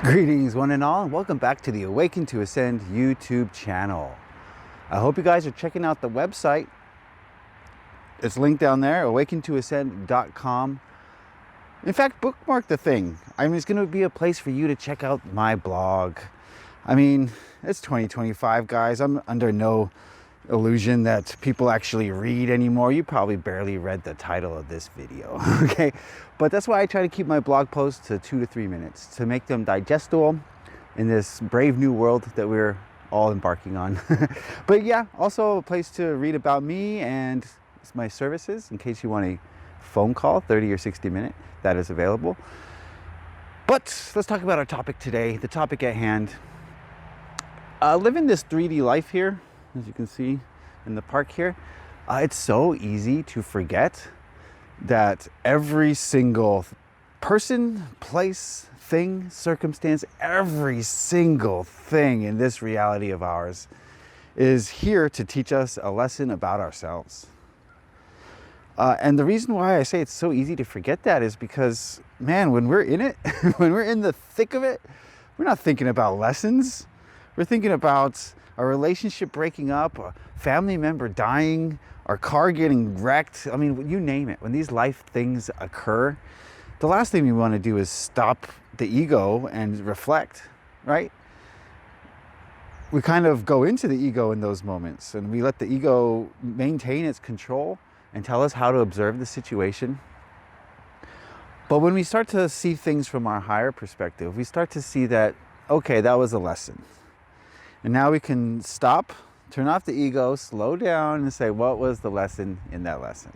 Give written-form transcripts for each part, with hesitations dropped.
Greetings one and all, and welcome back to the Awaken to Ascend YouTube channel. I hope you guys are checking out the website. It's linked down there, awakentoascend.com. In fact, bookmark the thing. It's going to be a place for you to check out my blog. It's 2025, guys. I'm under no illusion that people actually read anymore. You probably barely read the title of this video, okay? But that's why I try to keep my blog posts to 2 to 3 minutes to make them digestible in this brave new world that we're all embarking on. But yeah, also a place to read about me and my services in case you want a phone call, 30 or 60 minute, that is available. But let's talk about our topic today, the topic at hand. Living this 3D life here, as you can see in the park here, it's so easy to forget that every single person, place, thing, circumstance, every single thing in this reality of ours is here to teach us a lesson about ourselves. And the reason why I say it's so easy to forget that is because, man, when we're in it, when we're in the thick of it, we're not thinking about lessons. We're thinking about a relationship breaking up, a family member dying, our car getting wrecked. You name it. When these life things occur, the last thing we want to do is stop the ego and reflect, right? We kind of go into the ego in those moments and we let the ego maintain its control and tell us how to observe the situation. But when we start to see things from our higher perspective, we start to see that, okay, that was a lesson. And now we can stop, turn off the ego, slow down and say, what was the lesson in that lesson?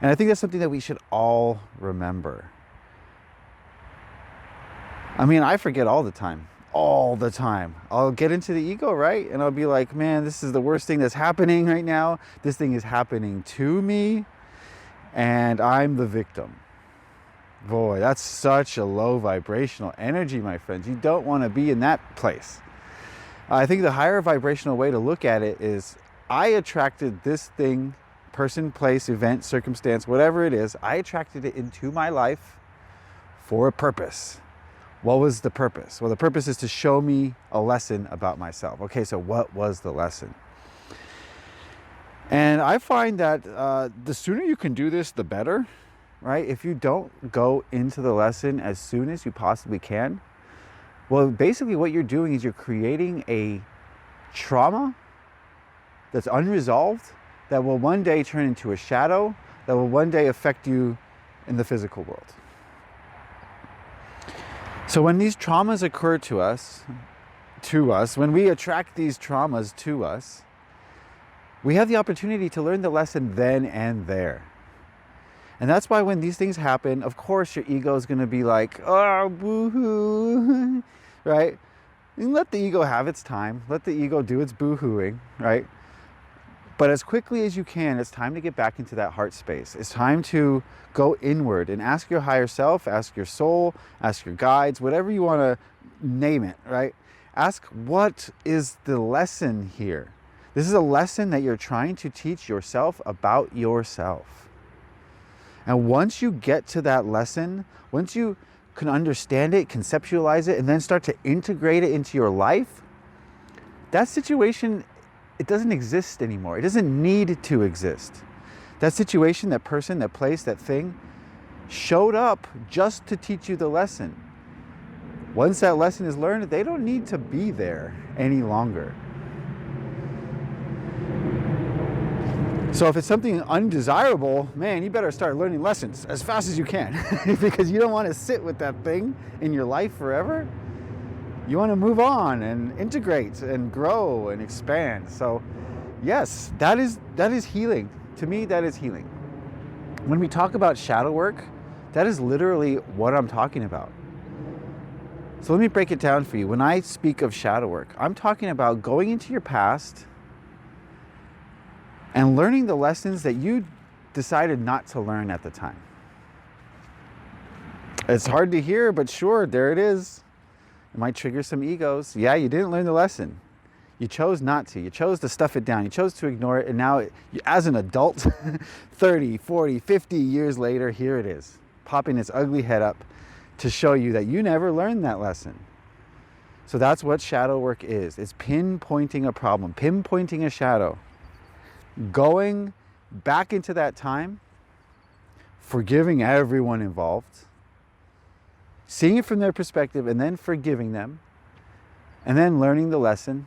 And I think that's something that we should all remember. I forget all the time. I'll get into the ego, right? And I'll be like, man, this is the worst thing that's happening right now. This thing is happening to me and I'm the victim. Boy, that's such a low vibrational energy, my friends. You don't want to be in that place. I think the higher vibrational way to look at it is I attracted this thing, person, place, event, circumstance, whatever it is, I attracted it into my life for a purpose. What was the purpose? Well, the purpose is to show me a lesson about myself. Okay, so what was the lesson? And I find that the sooner you can do this, the better, right? If you don't go into the lesson as soon as you possibly can, well, basically what you're doing is you're creating a trauma that's unresolved that will one day turn into a shadow that will one day affect you in the physical world. So when these traumas occur to us, when we attract these traumas to us, we have the opportunity to learn the lesson then and there. And that's why when these things happen, of course your ego is going to be like, oh, boo-hoo, right? And let the ego have its time. Let the ego do its boo-hooing, right? But as quickly as you can, it's time to get back into that heart space. It's time to go inward and ask your higher self, ask your soul, ask your guides, whatever you want to name it, right? Ask, what is the lesson here? This is a lesson that you're trying to teach yourself about yourself. And once you get to that lesson, once you can understand it, conceptualize it, and then start to integrate it into your life, that situation, it doesn't exist anymore. It doesn't need to exist. That situation, that person, that place, that thing showed up just to teach you the lesson. Once that lesson is learned, they don't need to be there any longer. So if it's something undesirable, man, you better start learning lessons as fast as you can because you don't want to sit with that thing in your life forever. You want to move on and integrate and grow and expand. So yes, that is healing. To me, that is healing. When we talk about shadow work, that is literally what I'm talking about. So let me break it down for you. When I speak of shadow work, I'm talking about going into your past and learning the lessons that you decided not to learn at the time. It's hard to hear, but sure, there it is. It might trigger some egos. Yeah, you didn't learn the lesson. You chose not to. You chose to stuff it down. You chose to ignore it. And now, as an adult, 30, 40, 50 years later, here it is, popping its ugly head up to show you that you never learned that lesson. So that's what shadow work is. It's pinpointing a problem, pinpointing a shadow, going back into that time, forgiving everyone involved, seeing it from their perspective, and then forgiving them, and then learning the lesson,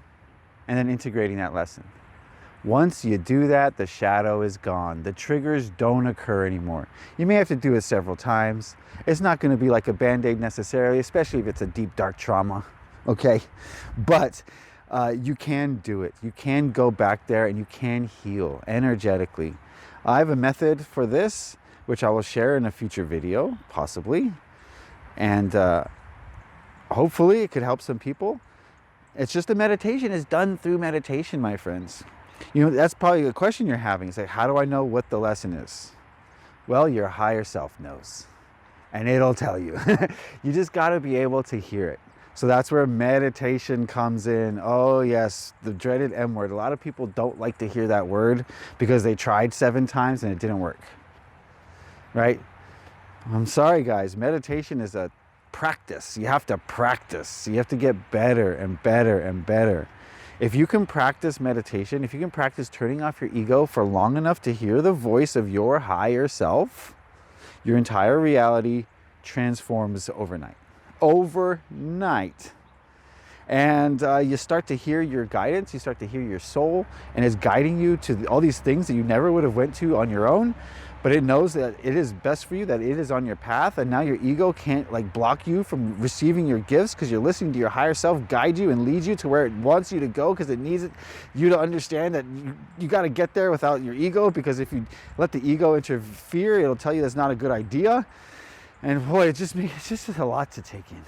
and then integrating that lesson. Once you do that, the shadow is gone. The triggers don't occur anymore. You may have to do it several times. It's not going to be like a Band-Aid necessarily, especially if it's a deep, dark trauma, okay? But you can do it. You can go back there and you can heal energetically. I have a method for this, which I will share in a future video, possibly. And hopefully it could help some people. It's just the meditation is done through meditation, my friends. You know, that's probably the question you're having. It's like, how do I know what the lesson is? Well, your higher self knows, and it'll tell you. You just got to be able to hear it. So that's where meditation comes in. Oh yes, the dreaded M word. A lot of people don't like to hear that word because they tried 7 times and it didn't work, right? I'm sorry, guys. Meditation is a practice. You have to practice. You have to get better and better and better. If you can practice meditation, if you can practice turning off your ego for long enough to hear the voice of your higher self, your entire reality transforms overnight. Overnight. And you start to hear your guidance, you start to hear your soul, and it's guiding you to all these things that you never would have went to on your own. But it knows that it is best for you, that it is on your path, and now your ego can't like block you from receiving your gifts because you're listening to your higher self guide you and lead you to where it wants you to go, because it needs you to understand that you got to get there without your ego, because if you let the ego interfere, it'll tell you that's not a good idea. And boy, it's just a lot to take in.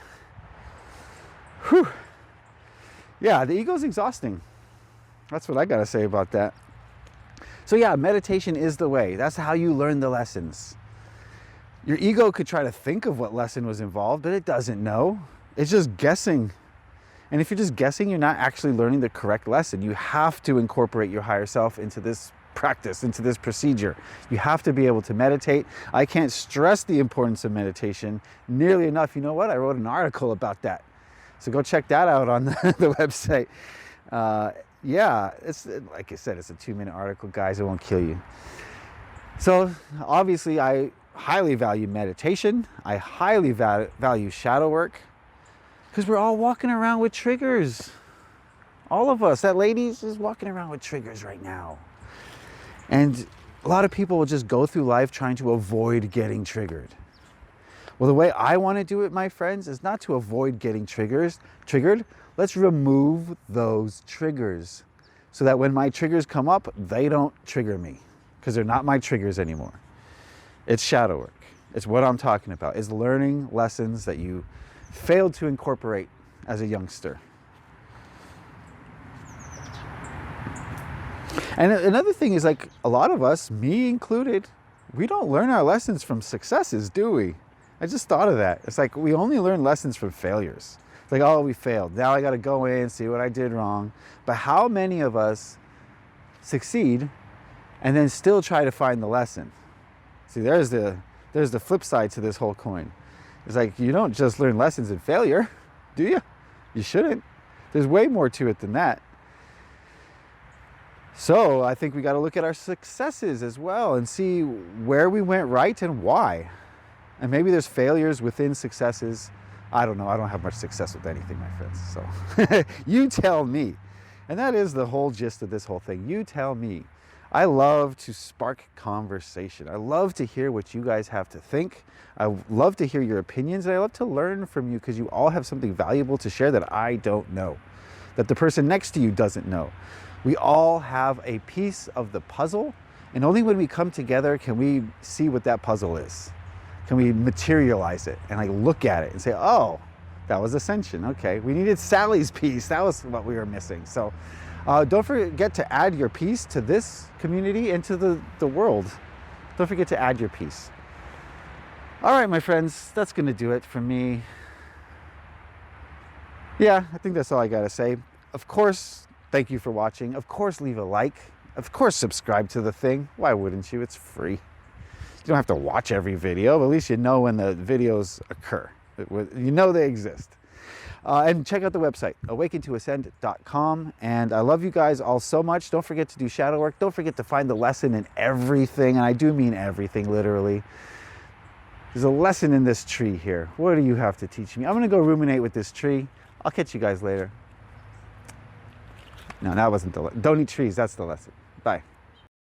Whew. Yeah, the ego's exhausting. That's what I got to say about that. So yeah, meditation is the way. That's how you learn the lessons. Your ego could try to think of what lesson was involved, but it doesn't know. It's just guessing. And if you're just guessing, you're not actually learning the correct lesson. You have to incorporate your higher self into this practice, into this procedure. You have to be able to meditate. I can't stress the importance of meditation nearly enough. You know what? I wrote an article about that. So go check that out on the website. Yeah, it's like I said, it's a 2-minute article, guys. It won't kill you. So obviously, I highly value meditation. I highly value shadow work, because we're all walking around with triggers. All of us. That lady's is walking around with triggers right now. And a lot of people will just go through life trying to avoid getting triggered. Well, the way I want to do it, my friends, is not to avoid getting triggered. Let's remove those triggers so that when my triggers come up, they don't trigger me, because they're not my triggers anymore. It's shadow work. It's what I'm talking about. It's learning lessons that you failed to incorporate as a youngster. And another thing is, like, a lot of us, me included, we don't learn our lessons from successes, do we? I just thought of that. It's like we only learn lessons from failures. It's like, oh, we failed. Now I got to go in, see what I did wrong. But how many of us succeed and then still try to find the lesson? See, there's the flip side to this whole coin. It's like, you don't just learn lessons in failure, do you? You shouldn't. There's way more to it than that. So I think we got to look at our successes as well and see where we went right and why. And maybe there's failures within successes. I don't know. I don't have much success with anything, my friends. So you tell me. And that is the whole gist of this whole thing. You tell me. I love to spark conversation. I love to hear what you guys have to think. I love to hear your opinions. And I love to learn from you, because you all have something valuable to share that I don't know, that the person next to you doesn't know. We all have a piece of the puzzle. And only when we come together can we see what that puzzle is. Can we materialize it and like look at it and say, oh, that was ascension. Okay, we needed Sally's piece. That was what we were missing. So don't forget to add your piece to this community and to the world. Don't forget to add your piece. All right, my friends, that's going to do it for me. Yeah, I think that's all I got to say. Of course, thank you for watching. Of course, leave a like. Of course, subscribe to the thing. Why wouldn't you? It's free. You don't have to watch every video, but at least you know when the videos occur. You know they exist. And check out the website, awakentoascend.com. And I love you guys all so much. Don't forget to do shadow work. Don't forget to find the lesson in everything. And I do mean everything, literally. There's a lesson in this tree here. What do you have to teach me? I'm going to go ruminate with this tree. I'll catch you guys later. No, that wasn't the lesson. Don't eat trees. That's the lesson. Bye.